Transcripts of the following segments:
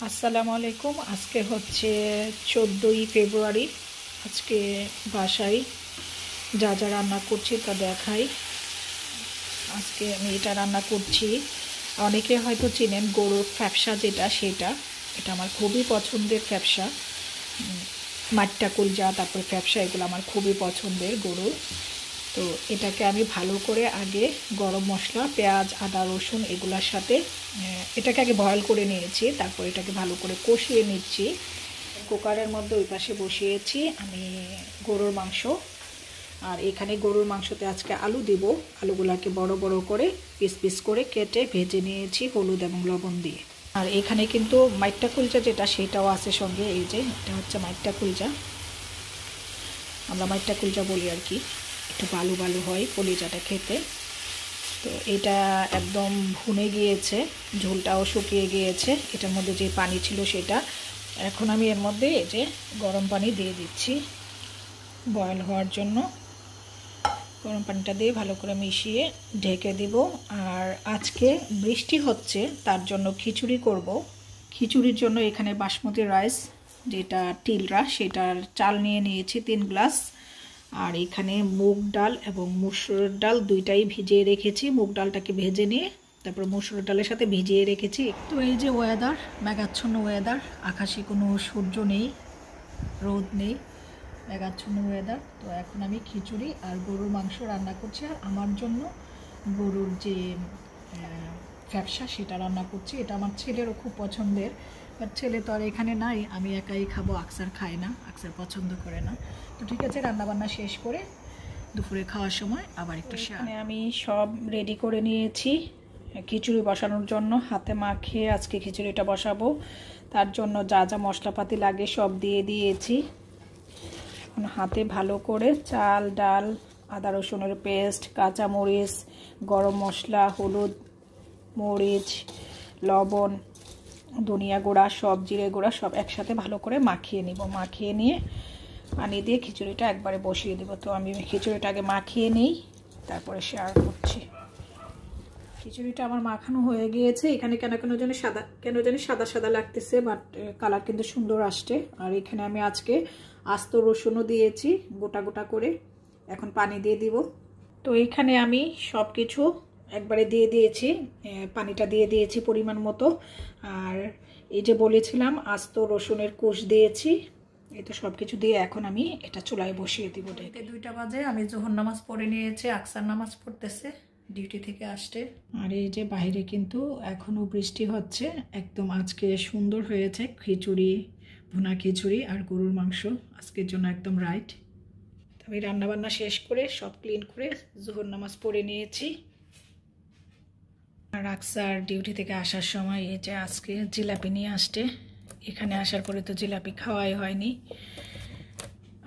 আসসালামু আলাইকুম। আজকে হচ্ছে 14ই ফেব্রুয়ারি। আজকে বাসায় যা যা রান্না করছি তা দেখাই। আজকে আমি এটা রান্না করছি, অনেকে হয়তো চেনেন গরুর ফ্যাপসা, সেটা এটা আমার খুবই পছন্দের ফ্যাপসা। মাট্টা কুলজা, তারপরে ফ্যাপসা, এগুলো আমার খুবই পছন্দের গরুর। তো এটাকে আমি ভালো করে আগে গরম মশলা, পেঁয়াজ, আদা, রসুন এগুলোর সাথে এটাকে আগে বয়েল করে নিয়েছি। তারপর এটাকে ভালো করে কষিয়ে নিচ্ছি। কুকারের মধ্যে ওই পাশে বসিয়েছি আমি গরুর মাংস। আর এখানে গরুর মাংসতে আজকে আলু দিব। আলুগুলোকে বড় বড় করে পিস পিস করে কেটে ভেজে নিয়েছি হলুদ এবং লবণ দিয়ে। আর এখানে কিন্তু মাইট্টা কুলজা সেটাও আছে সঙ্গে। এই যে এটা হচ্ছে মাইট্টা কুলজা, আমরা মাইট্টা কুলজা বলি আর কি। একটু বালু বালু হয় কলিজাটা খেতে। তো এটা একদম ভুনে গিয়েছে, ঝোলটাও শুকিয়ে গিয়েছে। এটার মধ্যে যে পানি ছিল সেটা এখন আমি এর মধ্যে এই যে গরম পানি দিয়ে দিচ্ছি বয়েল হওয়ার জন্য। গরম পানিটা দিয়ে ভালো করে মিশিয়ে ঢেকে দিব। আর আজকে বৃষ্টি হচ্ছে, তার জন্য খিচুড়ি করব। খিচুড়ির জন্য এখানে বাসমতি রাইস, যেটা টিলরা, সেটার চাল নিয়ে নিয়েছি 3 গ্লাস। আর এখানে মুগ ডাল এবং মসুর ডাল দুইটাই ভিজিয়ে রেখেছি। মুগ ডালটাকে ভেজে নিয়ে তারপর মসুর ডালের সাথে ভিজিয়ে রেখেছি। তো এই যে ওয়েদার, মেঘাচ্ছন্ন ওয়েদার, আকাশে কোনো সূর্য নেই, রোদ নেই, মেঘাচ্ছন্ন ওয়েদার। তো এখন আমি খিচুড়ি আর গরুর মাংস রান্না করছি। আর আমার জন্য গরুর যে ফ্যাপসা সেটা রান্না করছি। এটা আমার ছেলেরও খুব পছন্দের, বাট ছেলে তো আর এখানে নাই, আমি একাই খাবো। আকসার খায় না, আকসার পছন্দ করে না। তো ঠিক আছে, রান্নাবান্না শেষ করে দুপুরে খাওয়ার সময় আবার একটু শেয়ার। আমি সব রেডি করে নিয়েছি খিচুড়ি বসানোর জন্য। হাতে মাখিয়ে আজকে খিচুড়িটা বসাবো। তার জন্য যা যা মশলাপাতি লাগে সব দিয়ে দিয়েছি। এখন হাতে ভালো করে চাল, ডাল, আদা রসুনের পেস্ট, কাঁচামরিচ, গরম মশলা, হলুদ, মরিচ, লবণ, ধনিয়া গুঁড়া, সব জিরে গুঁড়া সব একসাথে ভালো করে মাখিয়ে নিব। মাখিয়ে নিয়ে পানি দিয়ে খিচুড়িটা একবারে বসিয়ে দেব। তো আমি খিচুড়িটা আগে মাখিয়ে নিই, তারপরে শেয়ার করছি। খিচুড়িটা আমার মাখানো হয়ে গিয়েছে। এখানে কেন জানি সাদা সাদা লাগতেছে, বাট কালার কিন্তু সুন্দর আসছে। আর এখানে আমি আজকে আস্ত রসুনও দিয়েছি গোটা গোটা করে। এখন পানি দিয়ে দিব। তো এখানে আমি সব কিছু একবারে দিয়ে দিয়েছি, পানিটা দিয়ে দিয়েছি পরিমাণ মতো। আর এই যে বলেছিলাম আস্ত রসুনের কোষ দিয়েছি। এই তো সব কিছু দিয়ে এখন আমি এটা চুলায় বসিয়ে দিব। 2টা বাজে, আমি জোহর নামাজ পড়ে নিয়েছি, আকসার নামাজ পড়তেছে ডিউটি থেকে আসতে। আর এই যে বাইরে কিন্তু এখনো বৃষ্টি হচ্ছে। একদম আজকে সুন্দর হয়েছে খিচুড়ি, ভুনা খিচুড়ি আর গরুর মাংস আজকের জন্য একদম রাইট। আমি রান্নাবান্না শেষ করে সব ক্লিন করে জোহর নামাজ পড়ে নিয়েছি। আর আকসার ডিউটি থেকে আসার সময় এই যে আজকে জিলাপি নিয়ে আসতে। এখানে আসার পরে তো জিলাপি খাওয়াই হয়নি।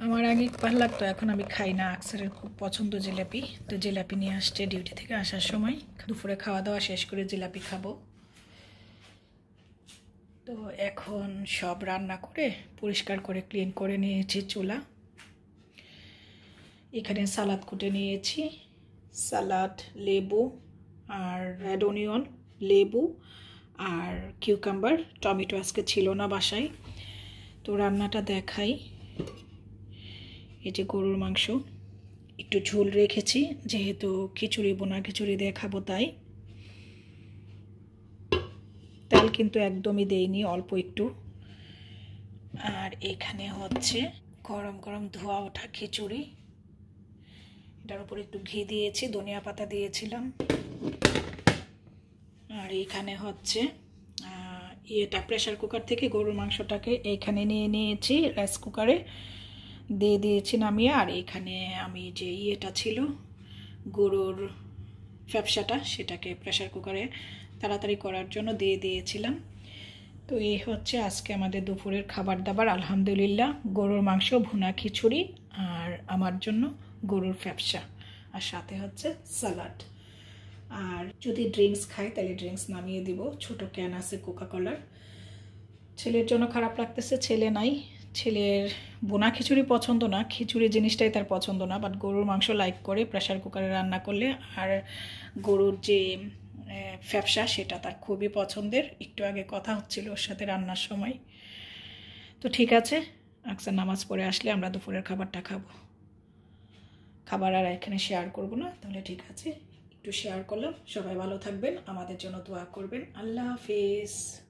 আমার আগে ভালো লাগতো, এখন আমি খাই না। আকসারের খুব পছন্দ জিলাপি, তো জিলাপি নিয়ে আসছে ডিউটি থেকে আসার সময়। দুপুরে খাওয়া দাওয়া শেষ করে জিলাপি খাবো। তো এখন সব রান্না করে পরিষ্কার করে ক্লিন করে নিয়েছি চুলা। এখানে সালাদ কুটে নিয়েছি, সালাদ, লেবু আর রেড অনিয়ন, লেবু আর কিউকাম্বার, টমেটো আজকে ছিল না বাসায়। তো রান্নাটা দেখাই। এই যে গরুর মাংস, একটু ঝোল রেখেছি যেহেতু খিচুড়ি, বোনা খিচুড়ি দিয়ে খাবো তাই। তেল কিন্তু একদমই দেইনি, অল্প একটু। আর এখানে হচ্ছে গরম গরম ধোয়া ওঠা খিচুড়ি, এটার উপর একটু ঘি দিয়েছি, ধনিয়া পাতা দিয়েছিলাম। আর এখানে হচ্ছে এটা প্রেসার কুকার থেকে গরুর মাংসটাকে এইখানে নিয়ে নিয়েছি, রাইস কুকারে দিয়ে দিয়েছি নামিয়ে। আর এখানে আমি যে ছিল গরুর ফ্যাপসাটা, সেটাকে প্রেসার কুকারে তাড়াতাড়ি করার জন্য দিয়ে দিয়েছিলাম। তো এই হচ্ছে আজকে আমাদের দুপুরের খাবার দাবার। আলহামদুলিল্লাহ, গরুর মাংস, ভুনা খিচুড়ি আর আমার জন্য গরুর ফ্যাপসা, আর সাথে হচ্ছে সালাড। আর যদি ড্রিঙ্কস খাই তাহলে ড্রিঙ্কস নামিয়ে দিব, ছোট ক্যান আছে কোকা কোলার। ছেলের জন্য খারাপ লাগতেছে, ছেলে নাই। ছেলের বোনা খিচুড়ি পছন্দ না, খিচুড়ি জিনিসটাই তার পছন্দ না, বাট গরুর মাংস লাইক করে প্রেসার কুকারে রান্না করলে। আর গরুর যে ফ্যাপসা, সেটা তার খুবই পছন্দের। একটু আগে কথা হচ্ছিল ওর সাথে রান্নার সময়। তো ঠিক আছে, আকসার নামাজ পড়ে আসলে আমরা দুপুরের খাবারটা খাবো। খাবার আর এখানে শেয়ার করব না, তাহলে ঠিক আছে একটু শেয়ার করলাম। সবাই ভালো থাকবেন, আমাদের জন্য দোয়া করবেন। আল্লাহ হাফিজ।